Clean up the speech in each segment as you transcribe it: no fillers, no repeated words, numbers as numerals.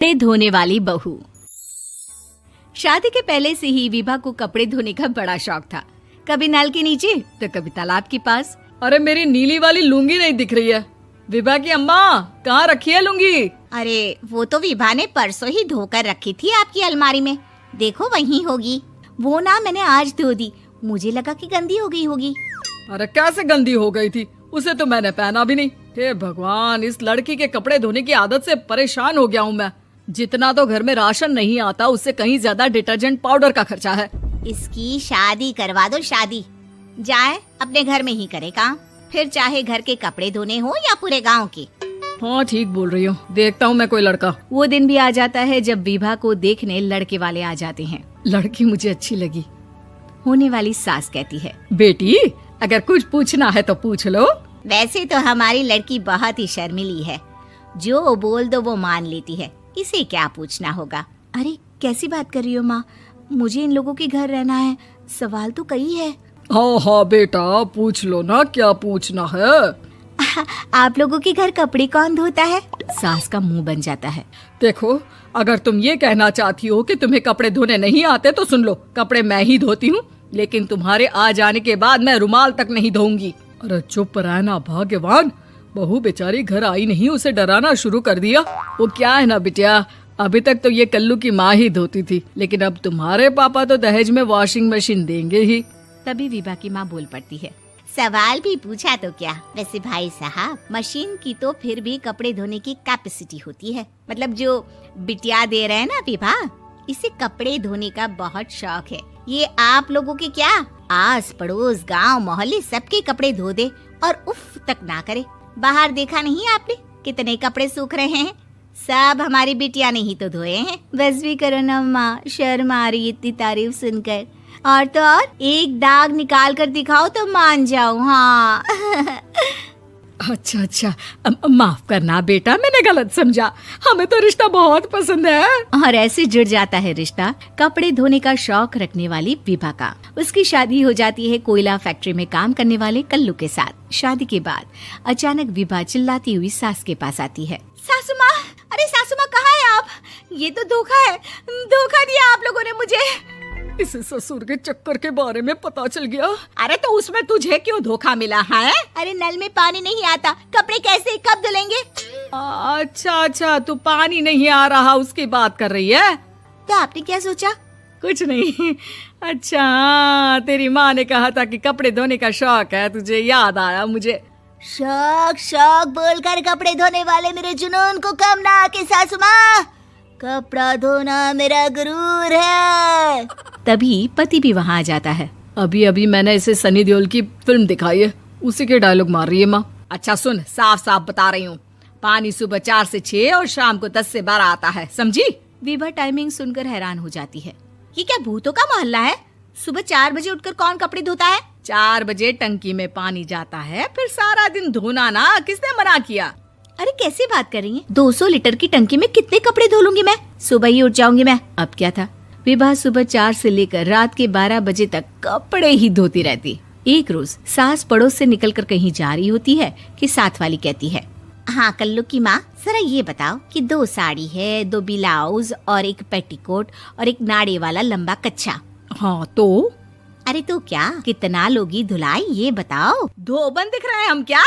कपड़े धोने वाली बहू। शादी के पहले से ही विभा को कपड़े धोने का बड़ा शौक था। कभी नल के नीचे तो कभी तालाब के पास। अरे मेरी नीली वाली लुंगी नहीं दिख रही है। विभा की अम्मा कहाँ रखी है लुंगी? अरे वो तो विभा ने परसों ही धोकर रखी थी आपकी अलमारी में, देखो वहीं होगी। वो ना मैंने आज धो दी, मुझे लगा कि गंदी हो गई होगी। अरे कैसे गंदी हो गई थी, उसे तो मैंने पहना भी नहीं। हे भगवान, इस लड़की के कपड़े धोने की आदत से परेशान हो गया हूँ मैं। जितना तो घर में राशन नहीं आता उससे कहीं ज्यादा डिटर्जेंट पाउडर का खर्चा है। इसकी शादी करवा दो, शादी जाए अपने घर में ही करे काम, फिर चाहे घर के कपड़े धोने हो या पूरे गांव के। हाँ ठीक बोल रही हूँ, देखता हूँ मैं कोई लड़का। वो दिन भी आ जाता है जब विभा को देखने लड़के वाले आ जाते हैं। लड़की मुझे अच्छी लगी। होने वाली सास कहती है, बेटी अगर कुछ पूछना है तो पूछ लो। वैसे तो हमारी लड़की बहुत ही शर्मीली है, जो बोल दो वो मान लेती है, इसे क्या पूछना होगा। अरे कैसी बात कर रही हो माँ, मुझे इन लोगों के घर रहना है, सवाल तो कई है। हाँ हाँ बेटा पूछ लो ना, क्या पूछना है। आप लोगों के घर कपड़े कौन धोता है? सास का मुंह बन जाता है। देखो अगर तुम ये कहना चाहती हो कि तुम्हें कपड़े धोने नहीं आते तो सुन लो, कपड़े मैं ही धोती हूँ, लेकिन तुम्हारे आ जाने के बाद मैं रुमाल तक नहीं धोऊंगी। अरे चुप रहना भाग्यवान, बहू बेचारी घर आई नहीं, उसे डराना शुरू कर दिया। वो क्या है ना बिटिया, अभी तक तो ये कल्लू की माँ ही धोती थी, लेकिन अब तुम्हारे पापा तो दहेज में वॉशिंग मशीन देंगे ही। तभी विभा की माँ बोल पड़ती है, सवाल भी पूछा तो क्या। वैसे भाई साहब, मशीन की तो फिर भी कपड़े धोने की कैपेसिटी होती है। मतलब जो बिटिया दे रहे हैं ना विभा, इसे कपड़े धोने का बहुत शौक है। ये आप लोगों के क्या, आस पड़ोस गांव मोहल्ले सबके कपड़े धो दे और उफ तक ना करे। बाहर देखा नहीं आपने कितने कपड़े सूख रहे हैं, सब हमारी बिटिया ने ही तो धोए हैं। बस भी करो ना माँ, शर्म आ रही इतनी तारीफ सुनकर। और तो और एक दाग निकाल कर दिखाओ तो मान जाओ। हाँ अच्छा माफ करना बेटा, मैंने गलत समझा, हमें तो रिश्ता बहुत पसंद है। और ऐसे जुड़ जाता है रिश्ता कपड़े धोने का शौक रखने वाली विभा का। उसकी शादी हो जाती है कोयला फैक्ट्री में काम करने वाले कल्लू के साथ। शादी के बाद अचानक विभा चिल्लाती हुई सास के पास आती है। सासू माँ, अरे सासू माँ कहाँ है आप? ये तो धोखा है, धोखा दिया आप लोगों ने मुझे। इसे ससुर के चक्कर के बारे में पता चल गया। अरे तो उसमें तुझे क्यों धोखा मिला है? अरे नल में पानी नहीं आता, कपड़े कैसे कब धुलेंगे? अच्छा तू पानी नहीं आ रहा उसकी बात कर रही है। तो आपने क्या सोचा? कुछ नहीं। अच्छा तेरी माँ ने कहा था कि कपड़े धोने का शौक है तुझे, याद आया मुझे। शौक बोलकर कपड़े धोने वाले मेरे जुनून को कम ना आके सासू माँ, कपड़ा धोना मेरा गुरूर है। तभी पति भी वहाँ आ जाता है। अभी मैंने इसे सनी देओल की फिल्म दिखाई है, उसी के डायलॉग मार रही है माँ। अच्छा सुन, साफ साफ बता रही हूँ, पानी सुबह 4 से 6 और शाम को 10 से 12 आता है, समझी? विभा टाइमिंग सुनकर हैरान हो जाती है। ये क्या भूतों का मोहल्ला है? सुबह 4 बजे उठकर कौन कपड़े धोता है? 4 बजे टंकी में पानी जाता है, फिर सारा दिन धोना ना, किसने मना किया? अरे कैसी बात कर रही हैं? 200 लीटर की टंकी में कितने कपड़े धो लूंगी मैं, सुबह ही उठ जाऊंगी मैं। अब क्या था, विभा सुबह 4 से लेकर रात के 12 बजे तक कपड़े ही धोती रहती। एक रोज सास पड़ोस से निकलकर कहीं जा रही होती है कि साथ वाली कहती है, हाँ कल्लू की माँ, जरा ये बताओ कि 2 साड़ी है, 2 ब्लाउज और एक पेटीकोट और एक नाड़े वाला लंबा कच्छा। हाँ तो? अरे तो क्या, कितना लोगी धुलाई ये बताओ। धोबन दिख रहे हैं हम क्या?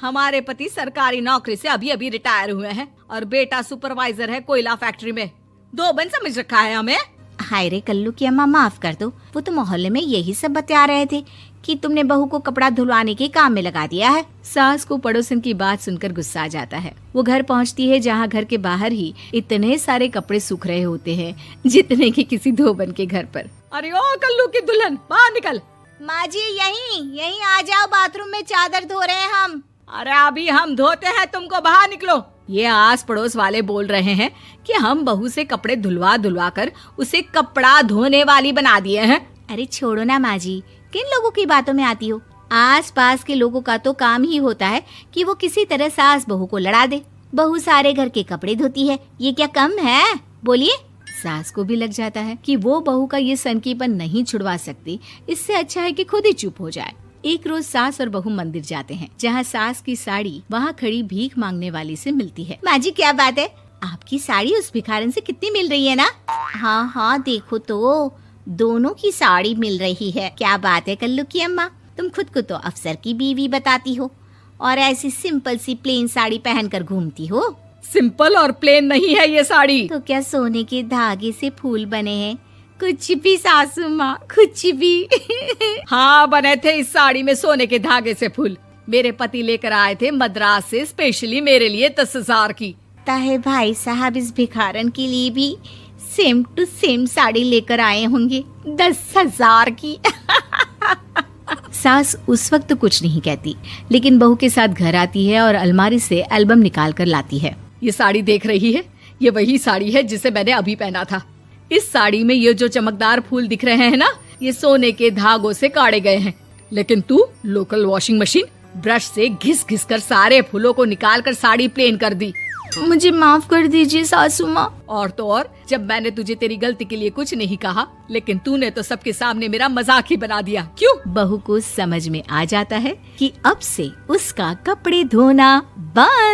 हमारे पति सरकारी नौकरी से अभी रिटायर हुए हैं और बेटा सुपरवाइजर है कोयला फैक्ट्री में। धोबन समझ रखा है हमें? हाय रे कल्लू की अम्मा, माफ कर दो, वो तो मोहल्ले में यही सब बता रहे थे कि तुमने बहू को कपड़ा धुलवाने के काम में लगा दिया है। सास को पड़ोसन की बात सुनकर गुस्सा आ जाता है। वो घर पहुंचती है जहां घर के बाहर ही इतने सारे कपड़े सूख रहे होते हैं जितने कि किसी धोबन के घर पर। अरे ओ कल्लू की दुल्हन, बाहर निकल। माँ जी यहीं आ जाओ, बाथरूम में चादर धो रहे हैं हम। अरे अभी हम धोते हैं, तुमको बाहर निकलो। ये आस पड़ोस वाले बोल रहे हैं कि हम बहू से कपड़े धुलवा कर उसे कपड़ा धोने वाली बना दिए हैं। अरे छोड़ो ना माँ जी, किन लोगों की बातों में आती हो? आस पास के लोगों का तो काम ही होता है कि वो किसी तरह सास बहू को लड़ा दे। बहू सारे घर के कपड़े धोती है, ये क्या कम है? बोलिए। सास को भी लग जाता है कि वो बहू का ये सनकीपन नहीं छुड़वा सकती, इससे अच्छा है कि खुद ही चुप हो जाए। एक रोज सास और बहू मंदिर जाते हैं, जहाँ सास की साड़ी वहाँ खड़ी भीख मांगने वाली से मिलती है। माँ जी क्या बात है, आपकी साड़ी उस भिखारन से कितनी मिल रही है ना? हाँ हाँ देखो तो, दोनों की साड़ी मिल रही है। क्या बात है कल्लू की अम्मा, तुम खुद को तो अफसर की बीवी बताती हो और ऐसी सिंपल सी प्लेन साड़ी पहनकर घूमती हो। सिंपल और प्लेन नहीं है ये साड़ी। तो क्या सोने के धागे से फूल बने हैं? कुछ भी सासू माँ, कुछ भी। हाँ बने थे इस साड़ी में सोने के धागे से फूल। मेरे पति लेकर आए थे मद्रास से स्पेशली मेरे लिए 10,000 की। ताहे भाई साहब इस भिखारन के लिए भी सेम टू सेम साड़ी लेकर आए होंगे 10,000 की। सास उस वक्त तो कुछ नहीं कहती, लेकिन बहू के साथ घर आती है और अलमारी से एल्बम निकाल कर लाती है। ये साड़ी देख रही है, ये वही साड़ी है जिसे मैंने अभी पहना था। इस साड़ी में ये जो चमकदार फूल दिख रहे हैं ना, ये सोने के धागों से काटे गए हैं। लेकिन तू लोकल वॉशिंग मशीन ब्रश से घिस घिस कर सारे फूलों को निकाल कर साड़ी प्लेन कर दी। मुझे माफ कर दीजिए सासू माँ। और तो और, जब मैंने तुझे तेरी गलती के लिए कुछ नहीं कहा, लेकिन तूने तो सबके सामने मेरा मजाक ही बना दिया। क्यों? बहू को समझ में आ जाता है कि अब से उसका कपड़े धोना बंद।